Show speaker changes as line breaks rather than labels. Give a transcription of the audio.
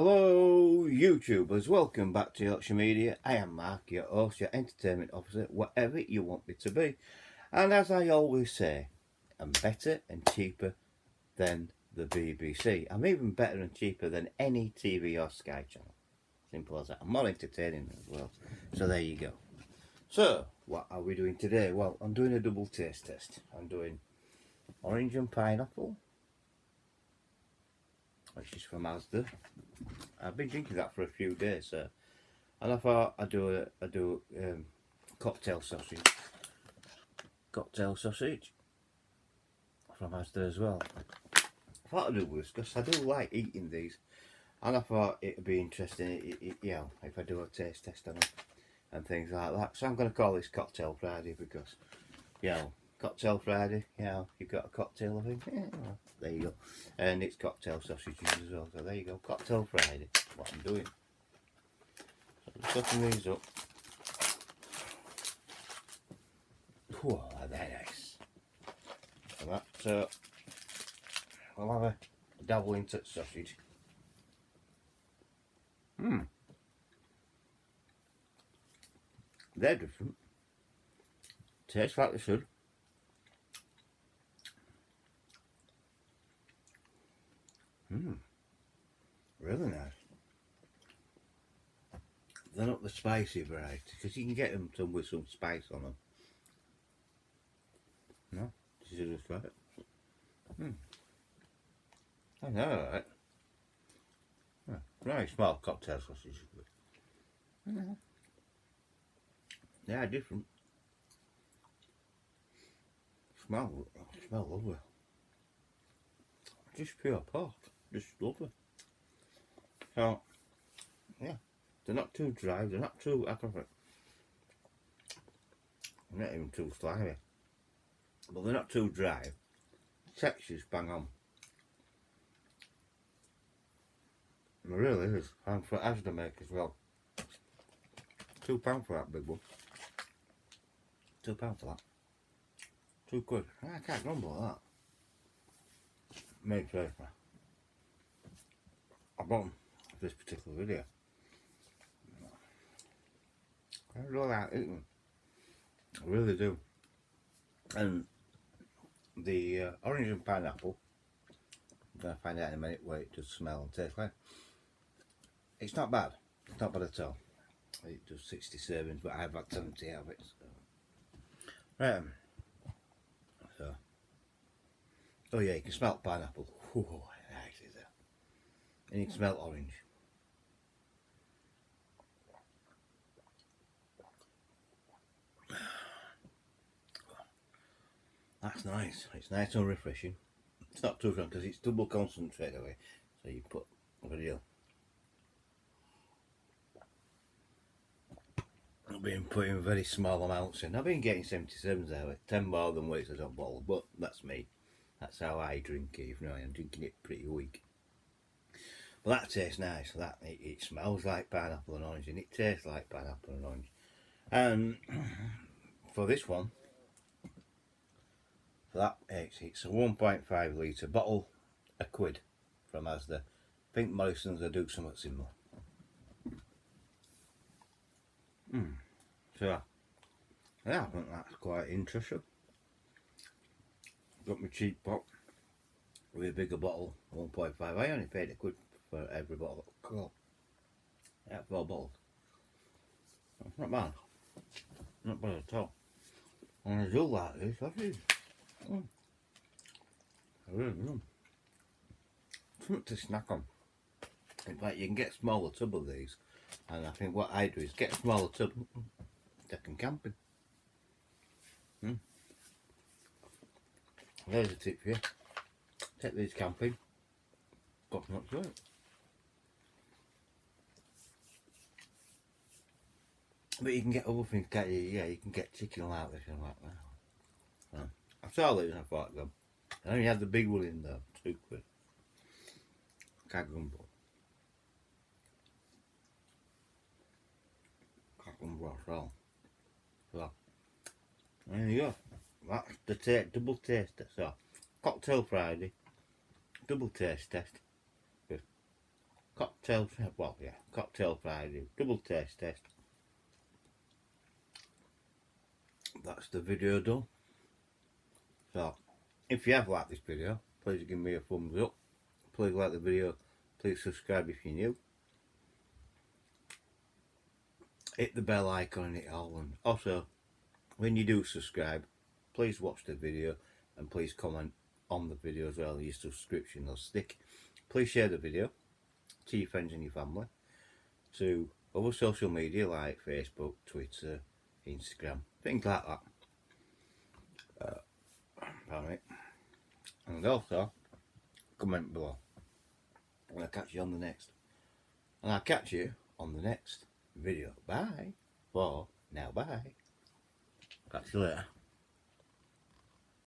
Hello YouTubers, welcome back to Yorkshire Media. I am Mark, your host, your entertainment officer, whatever you want me to be. And as I always say, I'm better and cheaper than the BBC. I'm even better and cheaper than any TV or Sky channel. Simple as that. I'm more entertaining as well. So there you go. So, what are we doing today? Well, I'm doing a double taste test. I'm doing orange and pineapple, which is from Asda. I've been drinking that for a few days, and I thought I'd do cocktail sausage from Asda as well. I thought I'd do this because I do like eating these, and I thought it'd be interesting, if I do a taste test on them and things like that. So I'm going to call this Cocktail Friday because, Cocktail Friday, you've got a cocktail, I think. Yeah, well, there you go. And it's cocktail sausages as well, so there you go. Cocktail Friday, what I'm doing. So I'm cutting these up. Whoa, they're nice. And that, so I'll have a dabble into sausage. They're different. Tastes like they should. Really nice. They're not the spicy variety, because you can get them with some spice on them. No, this is just right. I know, right? Very small cocktail sausage. They are different. Smell lovely. Just pure pork. Just lovely. So, yeah. They're not too dry, they're not too they're not even too slimy. But they're not too dry. The texture's bang on. It really is. And for Asda make as well. £2 for that big one. £2 for that. £2. I can't grumble at that. Made fair. I bought them for this particular video. I really like eating them. I really do. And the orange and pineapple, I'm going to find out in a minute what it does smell and taste like. It's not bad. It's not bad at all. It does 60 servings, but I've had 70 out of it. So. Right. So. Oh yeah, you can smell pineapple. Ooh, nice is it? And you can smell orange. That's nice. It's nice and refreshing. It's not too strong because it's double concentrate away. So you put a video. I've been putting very small amounts in. I've been getting 77s out of it. 10 more than what it says on bottle, but that's me. That's how I drink it, even though I'm drinking it pretty weak. But that tastes nice. It smells like pineapple and orange, and it tastes like pineapple and orange. And for this one, for that, it's a 1.5 litre bottle, £1 from Asda. I think Morrison's will do something similar. So, yeah, I think that's quite interesting. Got my cheap pot with a bigger bottle, 1.5. I only paid £1 for every bottle. Cool. Yeah, 4 bottles. That's not bad. Not bad at all. And I do like this, actually. I really do. Something to snack on. In fact, you can get a smaller tub of these. And I think what I do is get a smaller tub, take them camping. There's a tip for you. Take these camping. Got much to it. But you can get other things, can't you? Yeah, you can get chicken like this and like that. I saw these and I thought, them. I only had the big one in there, £2. Can't grumble. Can't grumble at all. So, there you go. That's the double taste test. So, Cocktail Friday, double taste test with Cocktail cocktail, well, yeah, cocktail Friday, double taste test. That's the video done. So, if you have liked this video, please give me a thumbs up. Please like the video. Please subscribe if you're new. Hit the bell icon and it all. And also, when you do subscribe, please watch the video and please comment on the video as well. Your subscription will stick. Please share the video to your friends and your family, to other social media like Facebook, Twitter, Instagram, things like that. Alright. And also, comment below. And I'll catch you on the next. And I'll catch you on the next video. Bye. For now, bye. Catch you later.